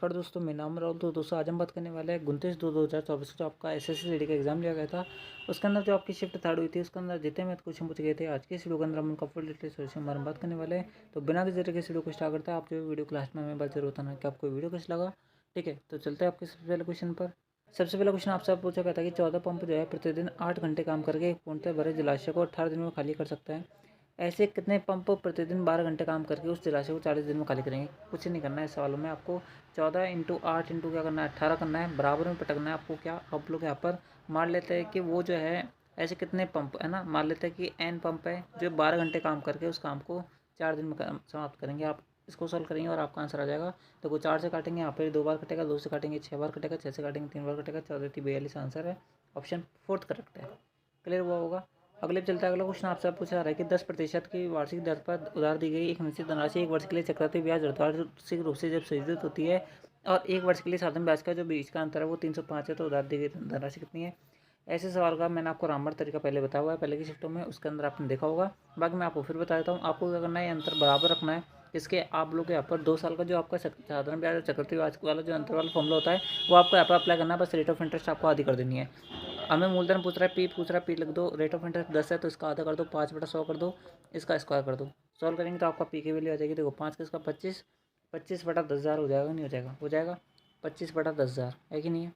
नमस्कार दोस्तों, मेरा नाम राहुल। तो दोस्तों आज हम बात करने वाले हैं 29/2/2024 का जो आपका एसएससी जीडी का एग्जाम लिया गया था। उसके अंदर जो आपकी शिफ्ट थर्ड हुई थी उसके अंदर जितने मैथ क्वेश्चन पूछे गए थे आज के इस वीडियो के अंदर हम उनका फुल डिटेल सोल्यूशन हमारे बात करने वाले हैं। तो बिना किसी तरीके से वीडियो को स्टार्ट करते हैं, आप जो वीडियो क्लास में हमें बात जरूर बताना कि आपको वीडियो कैसा लगा। ठीक है, तो चलते हैं आपके सबसे पहले क्वेश्चन पर। सबसे पहला क्वेश्चन आपसे पूछा गया था कि 14 पंप जो है प्रतिदिन 8 घंटे काम करके एक पूर्णतः भरे जलाशय को 18 दिन में खाली कर सकता है। ऐसे कितने पंप प्रतिदिन 12 घंटे काम करके उस जलाशय को 40 दिन में खाली करेंगे। कुछ नहीं करना है इस सवालों में, आपको 14 इंटू 8 इंटू क्या करना है 18 करना है, बराबर में पटकना है आपको। क्या आप लोग यहाँ पर मान लेते हैं कि वो जो है ऐसे कितने पंप है ना, मान लेते हैं कि एन पंप है जो 12 घंटे काम करके उस काम को 4 दिन में समाप्त करेंगे। आप इसको सॉल्व करेंगे और आपका आंसर आ जाएगा। तो वो 4 से काटेंगे, यहाँ पर 2 बार कटेगा, 2 से काटेंगे 6 बार कटेगा, 6 से काटेंगे 3 बार कटेगा, 14×42 आंसर है। ऑप्शन फोर्थ करेक्ट है। क्लियर हुआ होगा। अगले चलता है अगला क्वेश्चन आपसे पूछा जा रहा है कि 10% की वार्षिक दर पर उधार दी गई एक निश्चित धनराशि 1 वर्ष के लिए चक्रवृद्धि ब्याज वार्षिक रूप से जब सृजित होती है और 1 वर्ष के लिए साधारण ब्याज का जो बीच का अंतर है वो 305 है, तो उधार दी गई धनराशि कितनी है। ऐसे सवाल का मैंने आपको रामबाण तरीका पहले बताया हुआ है पहले की शिफ्टों में, उसके अंदर आपने देखा होगा। बाकी मैं आपको फिर बता देता हूँ। आपको क्या करना है, अंतर बराबर रखना है। इसके आप लोग यहाँ पर 2 साल का जो आपका साधारण ब्याज और चक्रवृद्धि ब्याज वाला जो अंतर वाला फॉर्मूला होता है वो आपको यहाँ पर अप्लाई करना है। बस रेट ऑफ इंटरेस्ट आपको आधी कर देनी है। हमें मूलधन पूछ रहा है, पी पूछ रहा है, पी लिख दो। रेट ऑफ इंटरेस्ट 10 है तो इसका आधा कर दो, 5/100 कर दो, इसका स्क्वायर कर दो। सॉल्व करेंगे तो आपका पी की वैल्यू आ जाएगी। देखो 5 का इसका 25, 25/10,000 हो जाएगा, नहीं हो जाएगा, हो जाएगा 25/10,000 है कि नहीं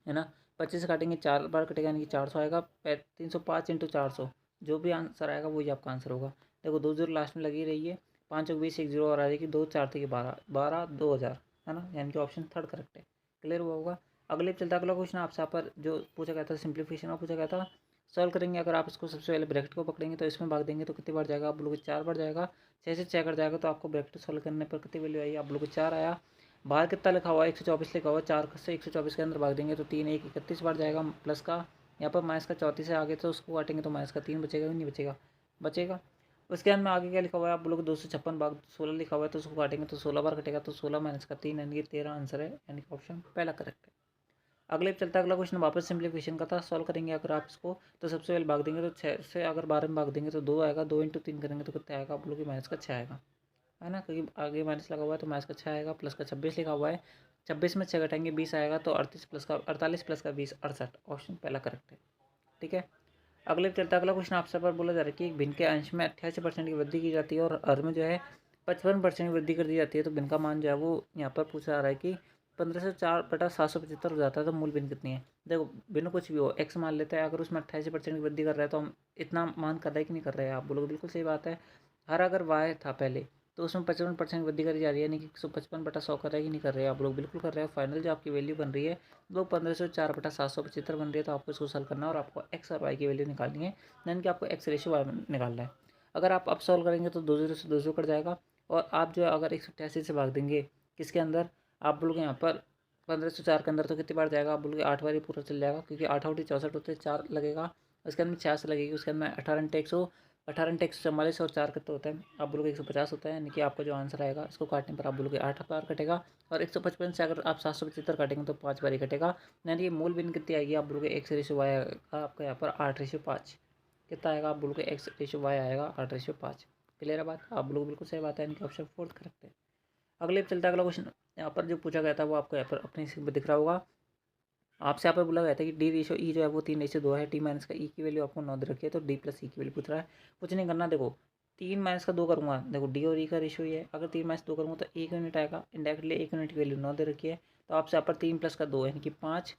है ना। 25 से काटेंगे 4 बार कटेगा यानी कि 400 आएगा। 305 इंटू 400 जो भी आंसर आएगा वही आपका आंसर होगा। देखो 2 जीरो लास्ट में लगी रही है, 5 और 20 एक जीरो और आ जाएगी, 2 4 थे 12 12 2000 है ना, यानी कि ऑप्शन थर्ड करेक्ट है। क्लियर हुआ होगा। अगले चलता अगला क्वेश्चन आपसे यहाँ पर जो पूछा गया था सिंप्लीफिकेशन में पूछा गया था। सॉल्व करेंगे, अगर आप इसको सबसे पहले ब्रैकेट को पकड़ेंगे तो इसमें भाग देंगे तो कितनी बार जाएगा, आप लोग 4 बार जाएगा। 6 से 6 कर जाएगा तो आपको ब्रैकेट सॉल्व करने पर कितनी वैल्यू आई, आप लोग 4 आया। बाहर कितना लिखा हुआ है 124 लिखा हुआ है, 4 से 124 के अंदर भाग देंगे तो 3 1 31 बार जाएगा। प्लस का यहाँ पर माइनस का 34 से आगे तो उसको काटेंगे तो माइनस का 3 बचेगा, नहीं बचेगा, बचेगा। उसके अंदर में आगे क्या लिखा हुआ है, आप लोग 256 भाग 16 लिखा हुआ है तो उसको काटेंगे तो 16 बार कटेगा, तो 16 माइनस का 3 यानी कि 13 आंसर है, यानी कि ऑप्शन पहला करेक्ट है। अगले चलता अगला क्वेश्चन वापस सिंप्लीफिकेशन का था। सॉल्व करेंगे अगर आप इसको तो सबसे पहले भाग देंगे तो 6 से अगर 12 में भाग देंगे तो 2 आएगा, 2 इंटू 3 करेंगे तो कितना आएगा, आप लोग की माइनस का 6 आएगा, है ना, क्योंकि आगे माइनस लगा हुआ है तो माइनस का 6 आएगा। प्लस का 26 लिखा हुआ है, 26 में 6 घटाएंगे 20 आएगा, तो 38 प्लस का 48 प्लस का 20 68, ऑप्शन पहला करेक्ट है। ठीक है। अगले चलता अगला क्वेश्चन आपसे पर बोला जा रहा है कि भिन्न के अंश में 88% की वृद्धि की जाती है और हर में जो है 55% की वृद्धि कर दी जाती है, तो भिन्न का मान जो है वो यहाँ पर पूछा जा रहा है कि 1504/775 हो जाता है, तो मूल भिन्न कितनी है। देखो भिन्न कुछ भी हो, एक्स मान लेते हैं, अगर उसमें 88% की वृद्धि कर रहा है तो हम इतना मान कर रहे हैं कि नहीं कर रहे हैं, आप बोलोगे बिल्कुल सही बात है। हर अगर वाई था पहले तो उसमें 55% वृद्धि करी जा रही है, यानी कि 155/100 कर रहा है कि नहीं कर रहे हैं, आप लोग बिल्कुल कर रहे हैं। फाइनल जो आपकी वैल्यू बन रही है वो 1504/775 बन रही है, तो आपको इसको सॉल्व करना है और आपको एक्स और वाई की वैल्यू निकालनी है, यानी कि आपको एक्स रेशियो वाई निकालना है। अगर आप अब सॉल्व करेंगे तो 2 जीरो से 2 जीरो कट जाएगा और आप जो है अगर 188 से भाग देंगे किसके अंदर, आप बोलोगे यहाँ पर 1504 के अंदर तो कितनी बार जाएगा, आप बोलोगे 8 बार ही पूरा चल जाएगा, क्योंकि 8 8 64 होते 4 लगेगा, उसके अंदर 66 लगेगी, उसके अंदर 18 × 144 और 4 कितना होता है, आप बोलोगे 150 होता है, यानी कि आपका जो आंसर आएगा इसको काटने पर आप बोलोगे 8 बार कटेगा। और 155 से अगर आप 775 काटेंगे तो 5 बार ही कटेगा, यानी कि मूल बिन कितनी आएगी, आप बोलोगे एक्स रेशियो वाई आएगा आपका यहाँ पर 8/5 कितना आएगा, आप बोलोगे एक्स रेशियो वाई आएगा 8/5। क्लियर है बात, आप लोग बिल्कुल सही बात है, यानी कि ऑप्शन फोर्थ करेक्ट है। अगले चलता अगला क्वेश्चन यहाँ पर जो पूछा गया था वो आपको यहाँ पर अपनी स्क्रीन पर दिख रहा होगा। आपसे यहाँ पर बोला गया था कि D/E जो है वो 3/2 है, T माइनस का E की वैल्यू आपको 9 दे रखी है, तो D प्लस E की वैल्यू पूछ रहा है। कुछ नहीं करना, देखो 3 माइनस का 2 करूँगा, देखो D और E का रेशियो ये है, अगर 3 माइनस 2 करूँगा तो 1 यूनिट आएगा, इंडायरेक्टली 1 यूनिट की वैल्यू 9 दे रखी है, तो आपसे यहाँ पर 3 प्लस का 2 यानी कि 5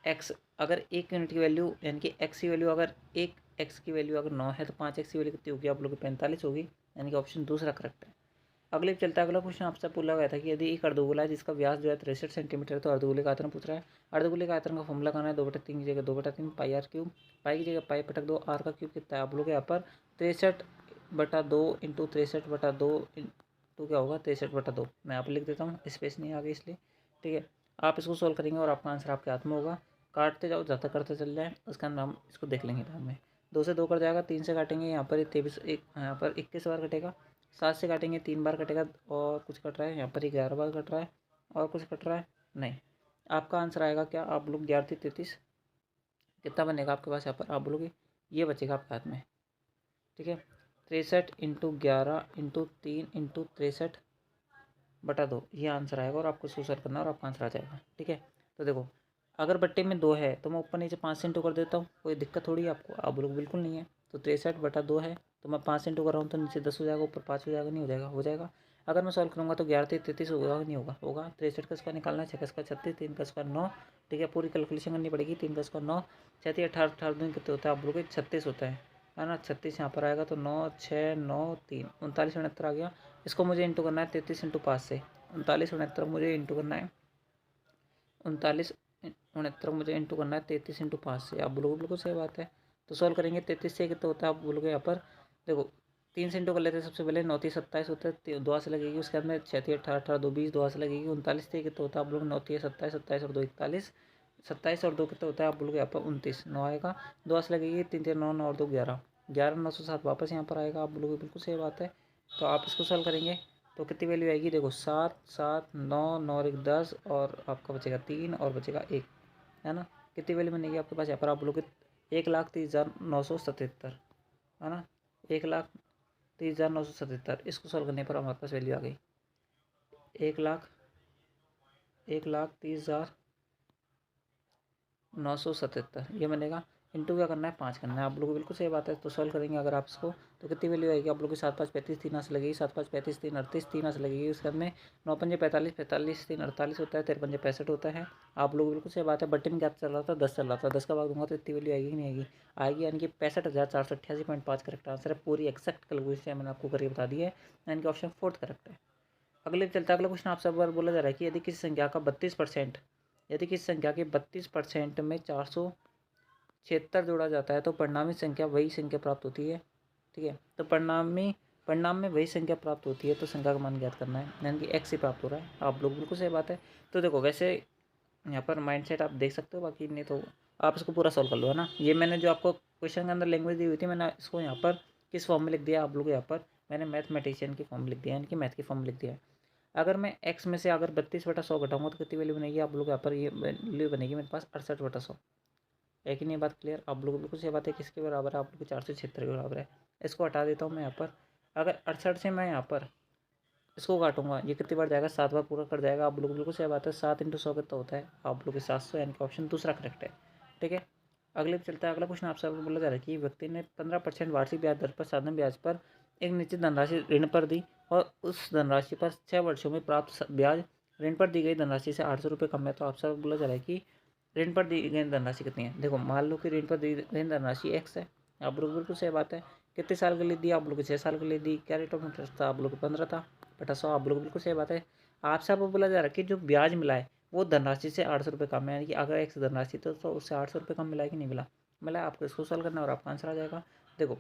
एक्स, अगर 1 यूनिट की वैल्यू यानी कि एक्स की वैल्यू अगर 1 एक्स की वैल्यू अगर 9 है तो 5 एक्स की वैल्यू कितनी होगी, आप लोग 45 होगी, यानी कि ऑप्शन दूसरा करेक्ट है। अगले चलता अगला क्वेश्चन आपसे पूछा गया था कि यदि एक अर्धगोला है जिसका व्यास जो है 63 सेंटीमीटर है तो अर्धगोले का आयतन पूछ रहा है। अर्धगोले का आयतन का फॉर्मूला करना है, 2/3 की जगह 2/3 पाई आर क्यूब, पाई की जगह पाई पटक दो, आर का क्यूब कितना है, आप लोग यहाँ पर 63/2 इंटू 63/2 इंटू क्या होगा 63/2, मैं यहाँ पर लिख देता हूँ, स्पेस नहीं आ गई इसलिए। ठीक है, आप इसको सॉल्व करेंगे और आपका आंसर आपके हाथ में होगा। काटते जाओ ज़्यादा करते चल जाए, उसका अंदर हम इसको देख लेंगे बाद में। 2 से 2 कर जाएगा, 3 से काटेंगे यहाँ पर 23 एक यहाँ पर 21 बार कटेगा, 7 से काटेंगे 3 बार कटेगा, और कुछ कट रहा है यहाँ पर 11 बार कट रहा है, और कुछ कट रहा है नहीं। आपका आंसर आएगा क्या, आप लोग 11 33 कितना बनेगा आपके पास, यहाँ पर आप बोलोगे ये बचेगा आपके हाथ में। ठीक है, 63 इंटू 11 इंटू 3 इंटू 63 बटा 2 ये आंसर आएगा और आपको इसको सॉल्व करना है और आपका आंसर आ जाएगा। ठीक है, तो देखो अगर बट्टे में 2 है तो मैं ऊपर नीचे 5 से इंटू कर देता हूँ, कोई दिक्कत थोड़ी है आपको? आप लोग बिल्कुल नहीं है। तो 63/2 है तो मैं 5 से इंटू कर रहा हूँ तो नीचे 10 हो जाएगा, ऊपर 5 हो जाएगा, नहीं हो जाएगा? हो जाएगा। अगर मैं सॉल्व करूँगा तो 11 3 33 होगा, नहीं होगा? होगा। 63 का स्क्वायर निकालना है, 6 का स्क्वायर 36, 3 का स्क्वायर 9। ठीक है, पूरी कैलकुलेशन करनी पड़ेगी। 3 का स्क्वायर 9, 36 18 18 दिन कितने होता है आप लोग? 36 होता है ना? 36 यहाँ पर आएगा तो 9 6 9 3 39 69 आ गया। इसको मुझे इंटू करना है 33 इंटू 5 से, 39 69 मुझे इंटू करना है 39 69 मुझे इंटू करना है 33 इंटू 5 से। आप बोलोगे बिल्कुल सही बात है। तो सॉल्व करेंगे 33 से कितना होता है आप बोलोगे? यहाँ पर देखो 3 से इंटू कर लेते हैं सबसे पहले, 9 3 27 होता है, 2 से लगेगी उसके बाद में 6 3 18 18 2 20, 2 से लगेगी 39 से कितना होता है आप लोग? 9 3 27 27 और 2 41, 27 और 2 कितना होता है आप बोलोगे? यहाँ पर 29, 9 आएगा, 2 से लगेगी 3 3 9 9 और 2 11, 11 907 वापस यहाँ पर आएगा। आप बोलोगे बिल्कुल सही बात है। तो आप इसको सॉल्व करेंगे तो कितनी वैल्यू आएगी? देखो 7 7 9 9 और 1 10 और आपका बचेगा 3 और बचेगा 1, है ना? कितनी वैल्यू बनेगी आपके पास यहाँ पर? आप बोलोगे 1,30,977, है ना? 1,30,977। इसको सॉल्व करने पर हमारे पास वैल्यू आ गई 1,30,977 ये बनेगा। इंटू क्या करना है? 5 करना है। आप लोग को बिल्कुल सही बात है। तो सॉल्व करेंगे अगर आप इसको तो कितनी वैल्यू आएगी आप लोग की? 7 5 35 3 से लगेगी, 7 5 35 3 38 3 से लगेगी। उसके बाद में 9 पंजे 45 45 3 48 होता है, 13 पंजे 65 होता है। आप लोग बिल्कुल सही बात है। बट्टे में क्या चल रहा था? 10 चल रहा था, 10 का भाग दूंगा तो इतनी वैल्यू आएगी कि नहीं आएगी? आएगी, यानी कि 65,488.5 करेक्ट आंसर है। पूरी एक्सैक्ट कैलकुलेशन मैंने आपको करके बता दी है, यानी कि ऑप्शन 4 करेक्ट है। अगले चलता अगला क्वेश्चन आपसे बार बोला जा रहा है कि यदि किसी संख्या का 32%, यदि किसी संख्या के 32% में 476 जोड़ा जाता है तो परिणामी संख्या वही संख्या प्राप्त होती है। ठीक है, तो परिणाम में वही संख्या प्राप्त होती है तो संख्या का मान ज्ञात करना है, यानी कि एक्स ही प्राप्त हो रहा है। आप लोग बिल्कुल सही बात है। तो देखो वैसे यहाँ पर माइंडसेट आप देख सकते हो, बाकी नहीं तो आप इसको पूरा सॉल्व कर लो, है ना? ये मैंने जो आपको क्वेश्चन के अंदर लैंग्वेज दी हुई थी, मैंने इसको यहाँ पर किस फॉर्म में लिख दिया आप लोग? यहाँ पर मैंने मैथमेटिशियन की फॉर्म में लिख दिया, यानी कि मैथ की फॉर्म में लिख दिया है। अगर मैं एक्स में से अगर 32/100 घटाऊंगा तो कितनी वैल्यू बनेगी आप लोग? यहाँ पर ये वैल्यू बनेगी मेरे पास 68/100। है कि नहीं बात क्लियर? आप लोग बिल्कुल सही बात है। किसके बराबर है? आप लोग 476 के बराबर है। इसको हटा देता हूँ मैं यहाँ पर। अगर 68 से मैं यहाँ पर इसको काटूंगा, ये कितनी बार जाएगा? 7 बार पूरा कर जाएगा। आप लोग बिल्कुल सही बात है। 7 × 100 कितना होता है आप लोग के? 700, यानी कि ऑप्शन दूसरा करेक्ट है। ठीक है, अगले पे चलता है। अगला क्वेश्चन आपसे बोला जा रहा है कि व्यक्ति ने 15% वार्षिक ब्याज दर पर साधारण ब्याज पर एक निश्चित धनराशि ऋण पर दी और उस धनराशि पर 6 वर्षों में प्राप्त ब्याज ऋण पर दी गई धनराशि से 800 रुपये कम है। तो आपसे बोला जा रहा है कि ऋण पर दी गई धनराशि कितनी है? देखो मान लो कि ऋण पर दी गई धनराशि एक्स है। आप लोग बिल्कुल सही बात है। कितने साल के लिए दी? आप लोग 6 साल के लिए दी। क्या रेट ऑफ इंटरेस्ट था? आप लोग 15 था बटा 100। आप लोग बिल्कुल सही बात है। आपसे आपको बोला जा रहा है कि जो ब्याज मिला है वो धनराशि से 800 रुपये कम है, यानी कि अगर एक्स धनराशि तो उससे 800 रुपये कम मिला है कि नहीं मिला? मिला है। आपको इसको सॉल्व करना है और आपका आंसर आ जाएगा। देखो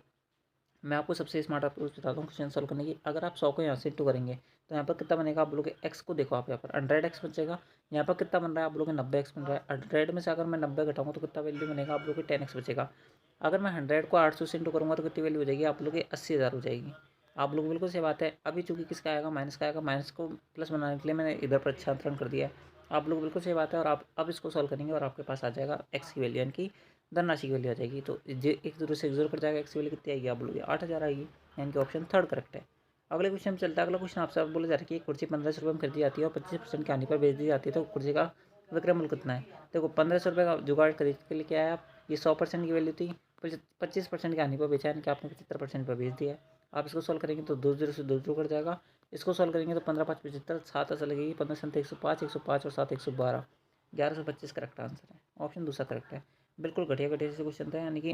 मैं आपको सबसे स्मार्ट अप्रोच बताता हूँ क्वेश्चन सॉल्व करने की। अगर आप 100 को यहाँ से इंटू करेंगे तो यहाँ पर कितना बनेगा आप लोग? एक्स को देखो आप यहाँ पर 100x बचेगा। यहाँ पर कितना बन रहा है आप लोग? 90x बन रहा है। 100 में से अगर मैं 90 घटाऊंगा तो कितना वैल्यू बनेगा आप लोग के? 10x बचेगा। अगर मैं 100 को 800 से इंटू करूँगा तो कितनी वैल्यू हो जाएगी आप लोग की? 80,000 हो जाएगी। आप लोग बिल्कुल सही बात है। अभी चूंकि किसका आएगा? माइनस का आएगा। माइनस को प्लस बनाने के लिए मैंने इधर प्रक्षांतरण कर दिया है। आप लोग बिल्कुल सही बात है। और आप अब इसको सॉल्व करेंगे और आपके पास आ जाएगा एक्स की वैल्यू, यानी कि धनराशि की वैल्यू आ जाएगी। तो जे एक जीरो से एक जीरो कट जाएगा। एक्स की वैल्यू कितनी आएगी आप लोग? 8,000 आएगी, यानी कि ऑप्शन 3 करेक्ट है। अगले क्वेश्चन में चलता है। अगला क्वेश्चन आपसे बोला जा रहा है कि एक कुर्सी 1500 रुपये में खरीदी जाती है और 25% की हानि पर बेच दी जाती है तो कुर्सी का विक्रय मूल्य कितना है? देखो 1500 रुपये का जुगाड़ खरीद के लिए क्या है आप? ये 100% की वैल्यू थी, 25% की हानि पर बेचा, यानी कि आपने 75% पर बेच दिया है। आप इसको सॉल्व करेंगे तो 2 जीरो से 2 जीरो कट जाएगा। इसको सॉल्व करेंगे तो 15 5 75, 7 ऐसा लगेगी, 15 7 105, 105 और 7 112, 1125 करेक्ट आंसर है। ऑप्शन दूसरा करेक्ट है। बिल्कुल घटिया घटिया से क्वेश्चन था, यानी कि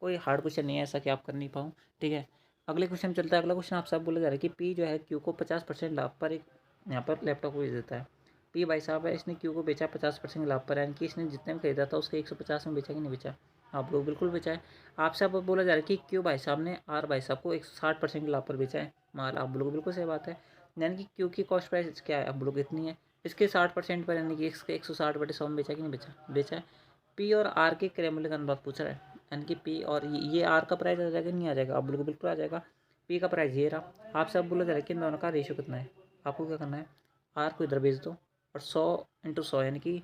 कोई हार्ड क्वेश्चन नहीं है ऐसा कि आप कर नहीं पाऊँ। ठीक है, अगले क्वेश्चन चलता है। अगला क्वेश्चन आपसे बोला जा रहा है कि पी जो है क्यू को 50% लाभ पर एक यहाँ पर लैपटॉप को बेच देता है। पी भाई साहब है, इसने क्यू को बेचा 50% लाभ पर, यानी कि इसने जितने में खरीदा था उसके 150 में बेचा कि नहीं बेचा? आप लोग बिल्कुल बेचा है। आपसे अब बोला जा रहा है कि क्यू भाई साहब ने आर भाई साहब को 160% लाभ पर बेचा है माल। आप लोग बिल्कुल सही बात है। यानी कि क्यू की कॉस्ट प्राइस क्या है आप लोग? इतनी है। इसके 60% पर, यानी कि इसके 160/100 में बेचा कि नहीं बेचा? बेचा है। पी और आर के क्रय मूल्य का अनुपात पूछ रहा है, यानी कि पी और ये आर का प्राइस आ जाएगा नहीं आ जाएगा? आप लोग बिल्कुल आ जाएगा। पी का प्राइस ये रहा। आपसे अब बोला जा रहा है कि इन दोनों का रेशियो कितना है? आपको क्या करना है? आर को इधर भेज दो और 100 × 100 यानी कि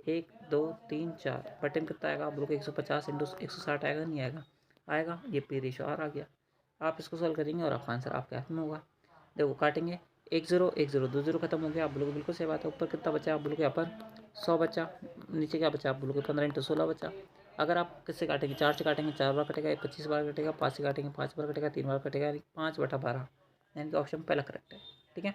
1 2 3 4 बटन कितना आएगा आप लोग? 150 × 160 आएगा नहीं आएगा? आएगा। ये पी रेशियो आर आ गया। आप इसको सॉल्व करेंगे और आपका आंसर आपके हाथ में होगा। देखो काटेंगे 1 0 1 0, 2 0 खत्म हो गया। आप बोलोगे बिल्कुल सही बात है। ऊपर कितना बचा? आप बोलोगे यहाँ पर 100 बचा। नीचे क्या बचा? आप बोलोगे 15 × 16 बचा। अगर आप किससे काटेंगे? 4 से काटेंगे 4 बार कटेगा, 25 बार कटेगा। 5 से काटेंगे 5 बार कटेगा, 3 बार कटेगा, यानी 5/12, यानी कि ऑप्शन पहला करेक्ट है। ठीक है,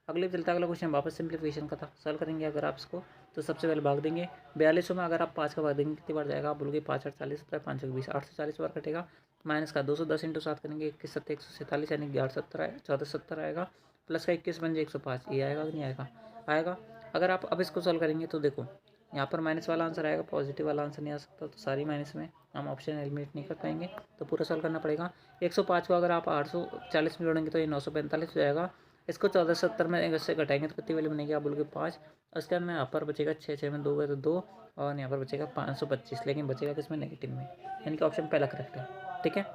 अगले चलता अगला क्वेश्चन वापस सिंप्लीफिकेशन का था। सॉल्व करेंगे अगर आप इसको तो सबसे पहले भाग देंगे 42 में। अगर आप 5 का भाग देंगे कितनी बार जाएगा? आप बोलोगे 5 8 40 होता है, 5 20, 840 बार कटेगा। माइनस का 210 × 7 करेंगे, 21 7 147, यानी 1170 आएगा, 1470 आएगा। प्लस का 21 बन जाए 105, ये आएगा कि नहीं आएगा? आएगा। अगर आप अब इसको सॉल्व करेंगे तो देखो यहाँ पर माइनस वाला आंसर आएगा, पॉजिटिव वाला आंसर नहीं आ सकता, तो सारी माइनस में हम ऑप्शन एलिमिनेट नहीं कर पाएंगे, तो पूरा सॉल्व करना पड़ेगा। 105 को अगर आप 840 में जोड़ेंगे तो ये 945 हो जाएगा। इसको 1470 में से घटाएंगे तो कितनी वैल्यू बनेगी? आप बोलोगे 5। उसके बाद में यहाँ पर बचेगा 6 6 में 2 गए तो 2, और यहाँ पर बचेगा 525, लेकिन बचेगा किसमें? नेगेटिव में, यानी कि ऑप्शन पहला करेक्ट है। ठीक है,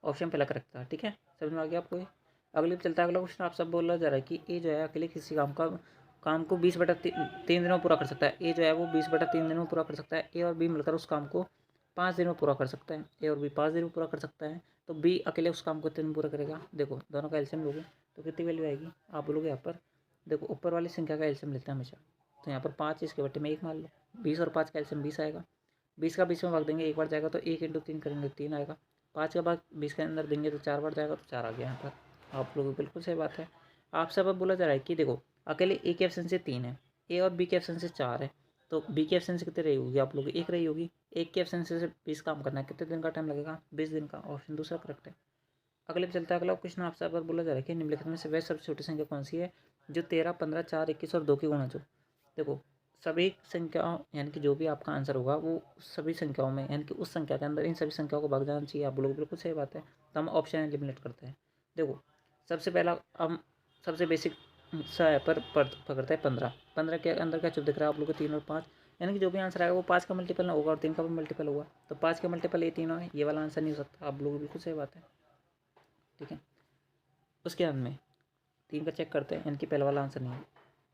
ऑप्शन पहला करेक्ट था। ठीक है, समझ में आ गया आपको ये? अगले पे चलता है अगला क्वेश्चन। आप सब बोला जा रहा है कि ए जो है अकेले किसी काम को 20/3 दिनों में पूरा कर सकता है। ए जो है वो 20/3 दिनों में पूरा कर सकता है। ए और बी मिलकर उस काम को 5 दिनों में पूरा कर सकता है। ए और बी 5 दिन में पूरा कर सकता है, तो बी अकेले उस काम को कितने में पूरा करेगा? देखो दोनों का एलसीएम लोगे तो कितनी वैल्यू आएगी? आप बोलोगे यहाँ पर देखो ऊपर वाली संख्या का एलसीएम लेते हैं हमेशा, तो यहाँ पर 5 इसके बट्टे में 1 मान लो। 20 और 5 का एलसीएम 20 आएगा। 20 का 20 में भाग देंगे 1 बार जाएगा, तो 1 × 3 करेंगे 3 आएगा। 5 का भाग 20 के अंदर देंगे तो 4 बार जाएगा, तो 4 आ गया यहाँ पर। आप लोग बिल्कुल सही बात है। आपसे अब बोला जा रहा है कि देखो अकेले ए की एब्सेंस से 3 है, ए और बी की एब्सेंस से 4 है, तो बी की एब्सेंस कितनी रही होगी? आप लोग 1 रही होगी। एक की एब्सेंस से 20 काम करना है, कितने दिन का टाइम लगेगा? 20 दिन का, ऑप्शन दूसरा करेक्ट है। अगले पे चलता है अगला क्वेश्चन। आपसे अगर बोला जा रहा है कि निम्नलिखित में से वह सबसे छोटी संख्या कौन सी है जो 13 15 4 21 और 2 की गुणज हो? देखो सभी संख्याओं, यानी कि जो भी आपका आंसर होगा वो सभी संख्याओं में, यानी कि उस संख्या के अंदर इन सभी संख्याओं को भाग जाना चाहिए। आप लोग बिल्कुल सही बात है, तो हम ऑप्शन एलिमिनेट करते हैं। देखो सबसे पहला हम सबसे बेसिक सा है पर पकड़ते हैं 15। 15 के अंदर क्या चुप दिख रहा है आप लोग को? 3 और 5, यानी कि जो भी आंसर आएगा वो 5 का मल्टीपल होगा और 3 का भी मल्टीपल होगा, तो 5 का मल्टीपल ये तीनों है, ये वाला आंसर नहीं हो सकता। आप लोग बिल्कुल सही बात है। ठीक है, उसके बाद में 3 का चेक करते हैं, यानी कि पहला वाला आंसर नहीं है।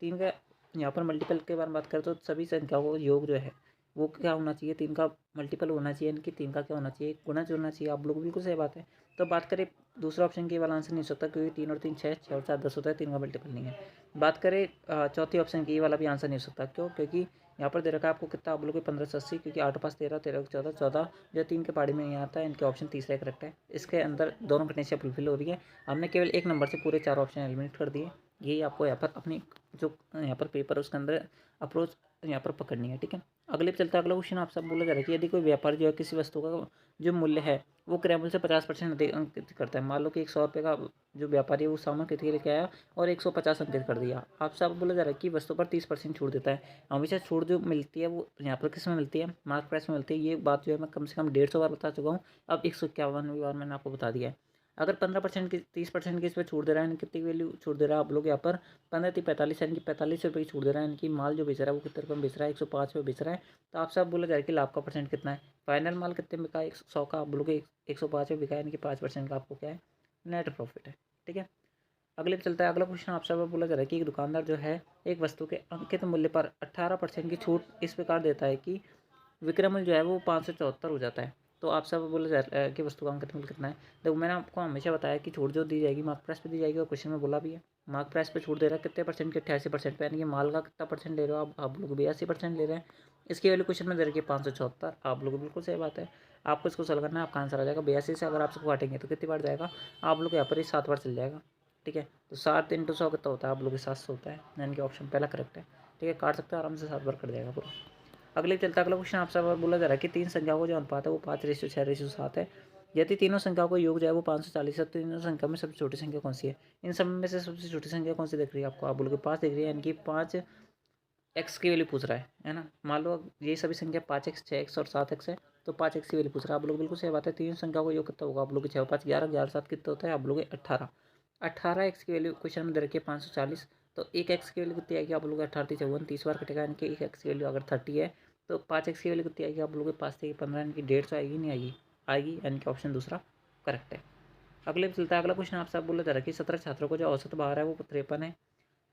3 का यहाँ पर मल्टीपल के बारे में बात करें तो सभी संख्याओं को योग जो है वो क्या होना चाहिए? 3 का मल्टीपल होना चाहिए, यानी कि 3 का क्या होना चाहिए? गुणज होना चाहिए। आप लोग बिल्कुल सही बात है। तो बात करें दूसरा ऑप्शन के वाला आंसर नहीं हो सकता, क्योंकि 3 और 3 6, 6 और 4 10 होता है, 3 का मल्टीपल नहीं है। बात करें चौथी ऑप्शन की, ये वाला भी आंसर नहीं हो सकता। क्यों? क्योंकि यहाँ पर दे रखा है आपको कितना? आप लोग 15 से 80, क्योंकि 8 पास 13, 13 14, 14 जो 3 के पहाड़ी में नहीं आता है, इनके ऑप्शन तीसरा करेक्ट है। इसके अंदर दोनों कंडीशन फुलफिल हो रही है। हमने केवल एक नंबर से पूरे 4 ऑप्शन एलिमिनेट कर दिए। यही आपको यहाँ पर अपनी जो यहाँ पर पेपर है उसके अंदर अप्रोच यहाँ पर पकड़नी है। ठीक है, अगले पे चलता है अगला क्वेश्चन। आप सब बोला जा रहा है कि यदि कोई व्यापारी जो है किसी वस्तु का जो मूल्य है वो क्रय मूल्य से 50% अधिक अंकित करता है। मान लो कि 100 रुपये का जो व्यापारी है वो सामान खरीद के लेके आया और 150 अंकित कर दिया। आपसे आप बोला जा रहा है कि वस्तु पर 30% छूट देता है। हमेशा छूट जो मिलती है वो यहाँ पर किस में मिलती है? मार्क प्राइस में मिलती है। ये बात जो है मैं कम से कम 150 बार बता चुका हूँ, अब 151वीं बार मैंने आपको बता दिया है। अगर 15% की 30% की इस पर छूट दे रहा है, कितनी वैल्यू छूट दे रहा है? आप लोग यहाँ पर 15 × 45, यानी कि 45 रुपये की छूट दे रहा है, यानी कि माल जो बेच रहा है वो कितने रुपये में बेच रहा है? 105 रुपये बेच रहा है। तो आपसे आप बोला जाए कि लाभ का परसेंट कितना है? फाइनल माल कितने में बिका है? 100 का, आप बोलोगे 105 में बिका है, यानी कि 5% का आपको क्या है? नेट प्रॉफिट है। ठीक है, अगले पे चलता है अगला क्वेश्चन। आपसे बोला जा रहा है कि एक दुकानदार जो है एक वस्तु के अंकित मूल्य पर 18% की छूट इस प्रकार देता है कि विक्रय मूल्य जो है वो 574 हो जाता है। तो आप सब बोला जा रहा है कि वस्तु का अंकित मूल्य कितना है? देखो मैंने आपको हमेशा बताया कि छूट जो दी जाएगी मार्क प्राइस पे दी जाएगी, और क्वेश्चन में बोला भी है मार्क प्राइस पे छूट दे रहा है कितने परसेंट के? 88% पे, यानी कि माल का कितना परसेंट ले रहे हो आप लोग? 82% ले रहे हैं। इसकी वैल्यू क्वेश्चन में दे रखी है 574। आप लोग बिल्कुल सही बात है, आपको इसको सॉल्व करना है, आपका आंसर आ जाएगा 82 से। अगर आप इसको काटेंगे तो कितनी बार जाएगा? आप लोग यहाँ पर ही 7 बार चल जाएगा। ठीक है, तो 7 × 100 कितना होता है? आप लोग 700 होता है, यानी कि ऑप्शन पहला करेक्ट है। ठीक है, काट सकते हो आराम से, 7 बार कट जाएगा पूरा। अगले चलता अगला क्वेश्चन। आपसे बोला जा रहा है कि 3 संख्याओं का जो अनुपात है वो 5:6:7 है। यदि तीनों संख्याओं का योग जो है वो 540 है, तो तीनों संख्या में सबसे छोटी संख्या कौन सी है? इन सब में से सबसे छोटी संख्या कौन सी दिख रही है आपको? आप बोलोगे 5 दिख रही है, यानी कि 5 एक्स की वैल्यू पूछ रहा है ना। मान लो ये सभी संख्या 5x 6x और 7x है, तो 5x की वैल्यू पूछ रहा है। आप लोग बिल्कुल सही बात है। तीन संख्या को योग कितना होगा? आप लोग 6 5 11, 11 7 कितना होता है? आप लोग 18। 18x की वैल्यू क्वेश्चन में दे रखी है 540, तो 1x की वैल्यू कितनी आएगी? आप लोग 18 54, 30 बार कटेगा, यानी कि 1x की वैल्यू अगर 30 है तो 5x की वैल्यू कितनी आएगी? आप लोग 5 से 15, यानी कि 150 आएगी नहीं आएगी? आएगी, यानी कि ऑप्शन दूसरा करेक्ट है। अगले पे चलता है अगला क्वेश्चन। आपसे बोला जा रहा है कि 17 छात्रों को जो औसत भार है वो 53 है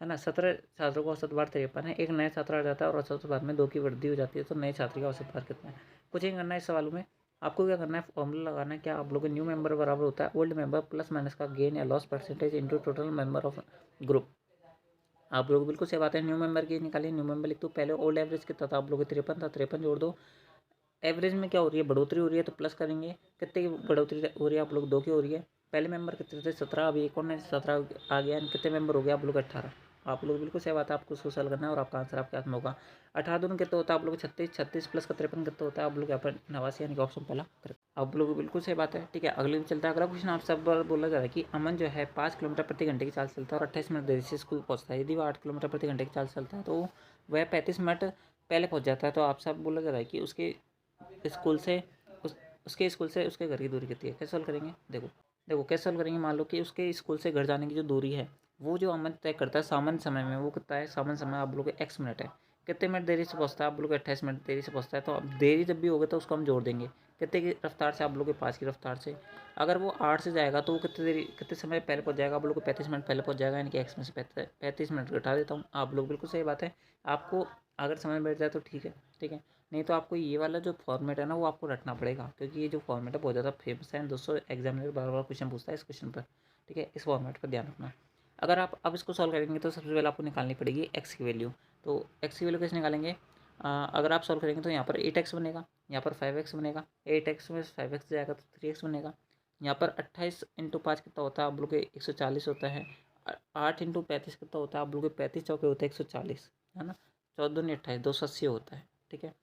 ना। 17 छात्रों का औसत भार 53 है। एक नया छात्र आ जाता है और औसत भार में 2 की वृद्धि हो जाती है, तो नए छात्र का औसत भार कितना है? कुछ नहीं करना है इस सवालों में, आपको क्या करना है? फॉर्मूला लगाना है। क्या? आप लोग न्यू मेंबर बराबर होता है ओल्ड मेंबर प्लस माइनस का गेन या loss percentage into total member of group. आप लोग बिल्कुल सही बात है। न्यू मेंबर की निकालिए, न्यू मेंबर लिख दो। पहले ओल्ड एवरेज कितना था आप लोगों को 53 था, 53 जोड़ दो। एवरेज में क्या हो रही है, बढ़ोतरी हो रही है तो प्लस करेंगे। कितने की बढ़ोतरी हो रही है आप लोग, 2 की हो रही है। पहले मेंबर कितने थे, 17, अभी एक और ने 17 आ गया। कितने मेंबर हो गया आप लोग, 18। आप लोग बिल्कुल सही बात है, आपको उसको सॉल्व करना है और आपका आंसर आपके हाथ में होगा। 18 दूनी कितना होता है आप लोग 36, 36 प्लस का 53 कितना होता है आप लोग यहाँ पर 89, यानी कि ऑप्शन पहला करेक्ट। आप लोग बिल्कुल सही बात है। ठीक है, अगले में चलता है अगला क्वेश्चन। आप सब बार बोला जा रहा है कि अमन जो है 5 किलोमीटर प्रति घंटे की चाल चलता है और 28 मिनट देरी से स्कूल पहुंचता है। यदि वो 8 किलोमीटर प्रति घंटे की चाल चलता है तो वह 35 मिनट पहले पहुंच जाता है। तो आप सब बोला जा रहा है कि उसके स्कूल से उसके स्कूल से उसके घर की दूरी कितनी है। कैसे सॉल्व करेंगे, देखो देखो कैसे सॉल्व करेंगे। मान लो कि उसके स्कूल से घर जाने की जो दूरी है, वो जो अमन तय करता है सामान्य समय में, वो कितना है, सामान्य समय आप लोग एक्स मिनट है। कितने मिनट देरी से पहुंचता है आप लोग, 28 मिनट देरी से पहुंचता है। तो अब देरी जब भी होगा तो उसको हम जोड़ देंगे कितने की रफ्तार से, आप लोग के 5 की रफ्तार से। अगर वो 8 से जाएगा तो वो कितने समय पहले पहुंच जाएगा, आप लोग को 35 मिनट पहले पहुंच जाएगा, यानी कि एक्स में से 35 मिनट घटा देता हूँ। आप लोग बिल्कुल सही बात है। आपको अगर समय बैठ जाए तो ठीक है, ठीक है, नहीं तो आपको ये वाला जो फॉर्मेट है ना वो आपको रटना पड़ेगा, क्योंकि ये जो फॉर्मेट है बहुत ज़्यादा फेमस है। दोस्तों एग्जामिनर बार बार क्वेश्चन पूछता है इस क्वेश्चन पर। ठीक है, इस फॉर्मेट पर ध्यान रखना। अगर आप अब इसको सॉल्व करेंगे तो सबसे पहले आपको निकालनी पड़ेगी एक्स की वैल्यू। तो एक्स की वैल्यू कैसे निकालेंगे, अगर आप सॉल्व करेंगे तो यहाँ पर 8x बनेगा, यहाँ पर 5x बनेगा। 8x में 5x जाएगा तो 3x बनेगा। यहाँ पर 28 इंटू 5 कितना होता है आप लोग के 140 होता है। 8 इंटू 35 कितना होता है आप लोग के 35 चौके होते हैं 140, है ना। 14 दूनी 28, 280 होता है। ठीक है,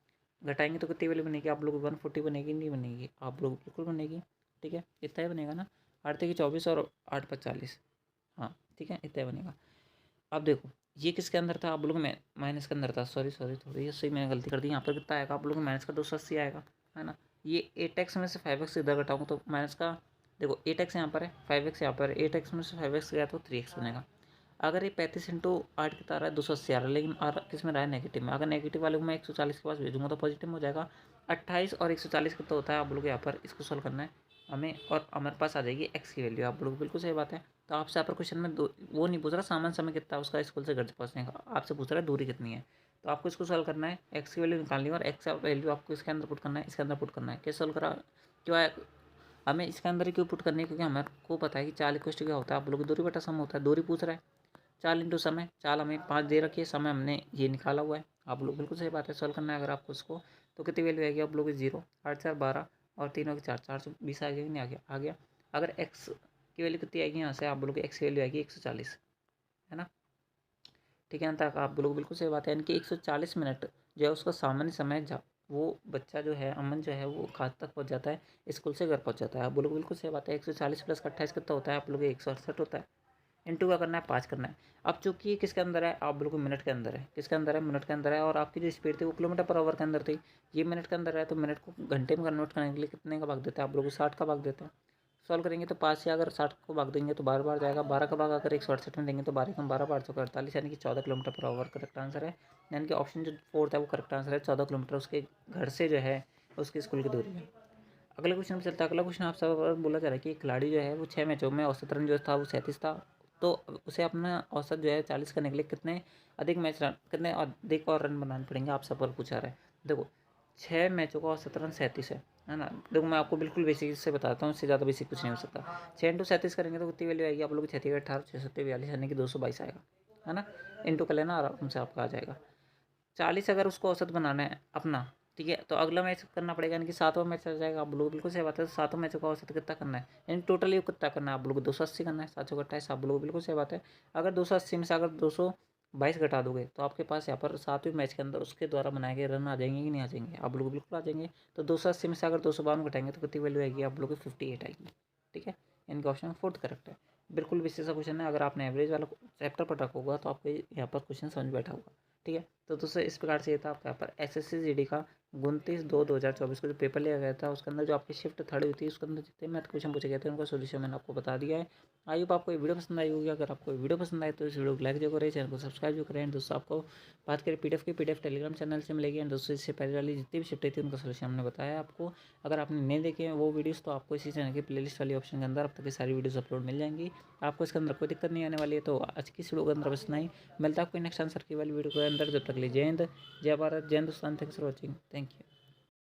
घटाएंगे तो कितनी वैल्यू बनेगी आप लोग, 140 बनेगी, नहीं बनेगी आप लोग बिल्कुल बनेगी। ठीक है, इतना ही बनेगा ना। 8 की 24 और 8 पर 40, हाँ ठीक है, इतना ही बनेगा। अब देखो ये किसके अंदर था आप लोग में, माइनस के अंदर था। सॉरी सॉरी, थोड़ी सही मैंने गलती कर दी। यहाँ पर कितना आएगा आप लोग माइनस का 280 आएगा, है ना। ये 8x में से 5x इधर घटाऊंगा तो माइनस का, देखो 8x यहाँ पर है, 5x यहाँ पर है। 8x में से 5x गया तो 3x बनेगा। अगर ये 35 इंटू 8 कितना आ रहा है, 280 आ रहा है, लेकिन किस में रहा है, नेगेटिव में। अगर नेगेटिव वाले को मैं 140 के पास भेजूंगा तो पॉजिटिव में हो जाएगा। 28 और 140 कितना होता है आप लोग यहाँ पर, इसको सोल्व करना है हमें, और हमारे पास आ जाएगी एक्स की वैल्यू। आप लोग बिल्कुल सही बात है। तो आपसे यहाँ पर क्वेश्चन में वो नहीं पूछ रहा सामान्य समय कितना है उसका स्कूल से घर पहुँचने का, आपसे पूछ रहा है दूरी कितनी है। तो आपको इसको सॉल्व करना है, एक्स की वैल्यू निकालनी है और एक्स का वैल्यू आपको इसके अंदर पुट करना है, इसके अंदर पुट करना है। कैसे सॉल्व करा, क्यों है हमें इसके अंदर ही क्यों पुट करनी है, क्योंकि हमारे को पता है कि 4 इक्वल क्या होता है, आप लोग की दूरी बटा सम होता है। दूरी पूछ रहा है, 4 इंटू समय, 4 हमें 5 दे रखी है, समय हमने ये निकाला हुआ है। आप लोग बिल्कुल सही बात है, सॉल्व करना है अगर आपको इसको। तो कितनी वैल्यू आएगी आप लोग की, 0, 8 4 12 और 3 हो गए 4, 420 आ गया, नहीं आ गया, आ गया। अगर एक्स की वैल्यू कितनी आएगी यहाँ से, आप लोग की एक्स की वैल्यू आएगी 140, है ना। ठीक है, तक आप लोग बिल्कुल सही बात है, यानी कि 140 मिनट जो है उसका सामान्य समय, वो बच्चा जो है अमन जो है वो कहाँ तक पहुँच जाता है, स्कूल से घर पहुँच जाता है। आप लोग बिल्कुल सही बात है। 140 प्लस का 28 कितना होता है आप लोग, 168 होता है। इंटू का करना है 5 करना है। अब चूंकि ये किसके अंदर है, आप बिल्कुल मिनट के अंदर है। किसके अंदर है, मिनट के अंदर है। और आपकी जो स्पीड थी वो किलोमीटर पर आवर के अंदर थी, ये मिनट के अंदर है। तो मिनट को घंटे में कन्वर्ट करने के लिए कितने का भाग देते हैं आप लोग, 60 का भाग देते हैं। सॉल्व करेंगे तो 5 से अगर 60 को भाग देंगे तो 12 बार जाएगा। 12 का भाग अगर 168 में देंगे तो 12 कम 12 12 48, यानी कि 14 kilometre per hour correct answer है। यानी कि ऑप्शन जो 4 है वो करेक्ट आंसर है। 14 किलोमीटर उसके घर से जो है उसके स्कूल की दूरी है। अगले क्वेश्चन में चलता है। अगला क्वेश्चन आप सब बोला जा रहा है कि एक खिलाड़ी जो है वो 6 मैचों में औसत रन जो था वो 37 था। तो उसे अपना औसत जो है 40 करने के लिए कितने अधिक और रन बनाने पड़ेंगे, आप सब पर पूछा रहा है। देखो 6 मैचों का औसत रन 37 है ना। देखो मैं आपको बिल्कुल बेसिक से बताता हूँ, इससे ज़्यादा बेसिक कुछ नहीं हो सकता। 6 इंटू 37 करेंगे तो कितनी वैल्यू आएगी आप लोग की, 36 18 6 42 यानी कि 222 आएगा, है ना। इंटू कर लेना आराम से आपका आ जाएगा। 40 अगर उसको औसत बनाना है अपना, ठीक है, तो अगला मैच करना पड़ेगा, यानी कि 7वां मैच आ जाएगा। आप लोग बिल्कुल सही बात है। 7वां मैचों का औसत कितना करना है, यानी टोटली कितना करना है आप लोग को, 280 करना है। 728, आप लोग बिल्कुल सही बात है। अगर 280 में से अगर 222 घटा दोगे तो आपके पास यहाँ पर 7वें मैच के अंदर उसके द्वारा बनाए गए रन आ जाएंगे कि नहीं आ जाएंगे, आप लोग बिल्कुल आ जाएंगे। तो 280 में से अगर 252 घटाएंगे तो कितनी वैल्यू आएगी आप लोग की, 58 आएगी। ठीक है, इनका ऑप्शन 4 करेक्ट है। बिल्कुल बेसिक सा क्वेश्चन है। अगर आपने एवरेज वाला चैप्टर पर रखा होगा तो आपको यहाँ पर क्वेश्चन समझ बैठा होगा। ठीक है, तो दोस्तों इस प्रकार से ये था आपका यहाँ पर एसएससी जीडी का 29/2/2024 को जो पेपर लिया गया था उसके अंदर जो आपकी शिफ्ट थर्ड हुई थी उसके अंदर जितने मैथ क्वेश्चन पूछे गए थे उनका सोल्यूशन मैंने आपको बता दिया है। आई होप आपको ये वीडियो पसंद आई होगी। अगर आपको वीडियो पसंद आए तो इस वीडियो को लाइक जो करें, चैनल को सब्सक्राइब जो करें। एंड दोस्तों आपको बात करें पीडीएफ की, पीडीएफ टेलीग्राम चैनल से मिलेगी। एंड दोस्तों इससे पहले वाली जितनी भी शिफ्ट थी उनका सोल्यूशन हमने बताया आपको। अगर आपने नहीं देखे वो वीडियोज़ तो आपको इसी चैनल की प्लेलिस्ट वाली ऑप्शन के अंदर अब तक की सारी वीडियोज़ अपलोड मिल जाएंगी। आपको इसके अंदर कोई दिक्कत नहीं आने वाली है। तो आज की इस वीडियो के अंदर बस नहीं, मिलता है आपको नेक्स्ट आंसर की वाली वीडियो के अंदर। जब तक ले जय हिंद, जय भारत, जय Hindustan. Thanks for watching, thank you.